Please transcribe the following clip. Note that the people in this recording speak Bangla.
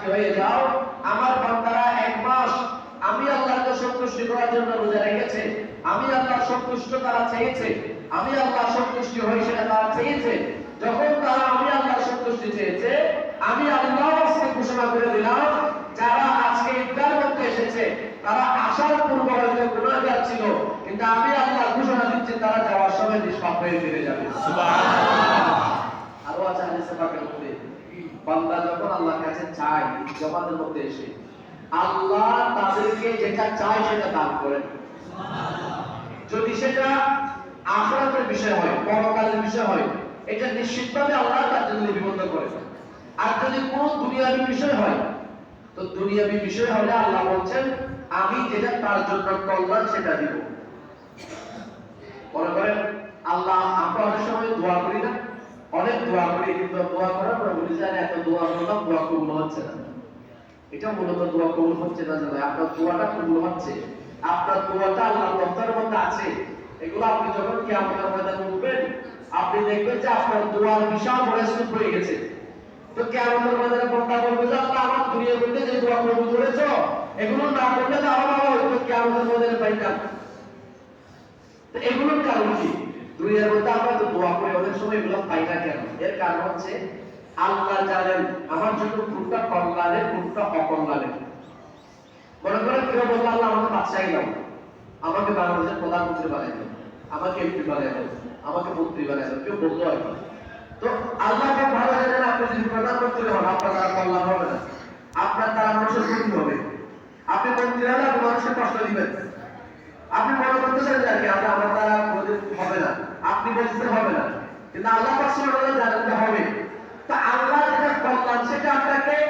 সাক্ষী হয়ে যাও, আমার বান্দারা 1 মাস আমি আল্লাহকে সন্তুষ্ট করার জন্য রোজা রেখেছে, আমি আল্লাহ সন্তুষ্ট তারা চেয়েছে, আমি আল্লাহ সন্তুষ্টি হই সেটা তারা চেয়েছে। যখন তারা আমি আল্লাহ সন্তুষ্টি চেয়েছে, আমি আল্লাহ আজকে ঘোষণা করে দিলাম, যারা আজকে ইফতার করতে এসেছে তারা আসার পূর্বে হয়তো গুনাহগার ছিল, কিন্তু আমি আল্লাহ ঘোষণা দিচ্ছি তারা যাওয়ার সময় নিষ্পাপ হয়ে ফিরে যাবে। সুবহানাল্লাহ। আরো আছে হাদিসে পাকের মধ্যে, বান্দা যখন আল্লাহর কাছে চায় জমাতের মধ্যে এসে, আল্লাহ তাদেরকে যেটা চায় সেটা দান করেন। যদি সেটা আখিরাতের বিষয় হয়, পরকালের বিষয় হয়, এটা নিশ্চিতভাবে আল্লাহ তার জন্য লিপিবদ্ধ করে। আর যদি কোন দুনিয়াবী বিষয় হয়, তো দুনিয়াবী বিষয় হলে আল্লাহ বলছেন আমি যেটা তার জন্য কল্যাণ সেটা দিব। মনে করেন আল্লাহ, আমরা অনেক সময় দোয়া করি না, অনেক দোয়া করি, কিন্তু দোয়া করার পর বলি যে এত দোয়া করলাম, দোয়া কবুল হচ্ছে না। এটা মূলত দোয়া কবুল হচ্ছে না, জানেন আপনার দোয়াটা কবুল হচ্ছে, আপনার দোয়াটা আল্লাহর রহমতের মধ্যে আছে। এগুলো আপনি যখন কিয়ামতের ময়দানে উঠবেন, আপনি দেখবেন যে আপনার দোয়ার বিশাল বরকত হয়ে গেছে। তো কিয়ামতের ময়দানে বান্দা বলবে যে আল্লাহ আমার দুনিয়ার মধ্যে যে দোয়া কবুল করেছো, এগুলো না করলে তো আমার বাবা হয়তো কিয়ামতের ময়দানে পাইতাম। তো এগুলোর কারণ কি? দুনিয়ার মধ্যে আমরা তো দোয়া করি, অনেক সময় এগুলো পাই না কেন? এর কারণ হচ্ছে আল্লাহ জানেন আমার জন্য কোনটা কল্যাণের, কোনটা অকল্যাণের। মনে করেন কেউ বলল আল্লাহ আমাকে বাদশাহী দাও, আমাকে বাংলাদেশের প্রধানমন্ত্রী বানাই দাও, আমাকে এমপি বানাই দাও, আমাকে মন্ত্রী বানাই দাও, কেউ বললো আর কি। তো আল্লাহ ভালো জানেন আপনি যদি প্রধানমন্ত্রী হন আপনার দ্বারা কল্যাণ হবে না, আপনার দ্বারা মানুষের ক্ষতি হবে। আপনি মন্ত্রী হলে আপনি মানুষের কষ্ট দিবেন, আপনি মনে করতেছেন যে আমার দ্বারা হবে না, আপনি বলতেছেন হবে না, কিন্তু আল্লাহ পাক সুবহানাহু ওয়া তাআলা জানেন যে হবে। তা আল্লাহ যেটা কল্যাণ সেটা আপনাকে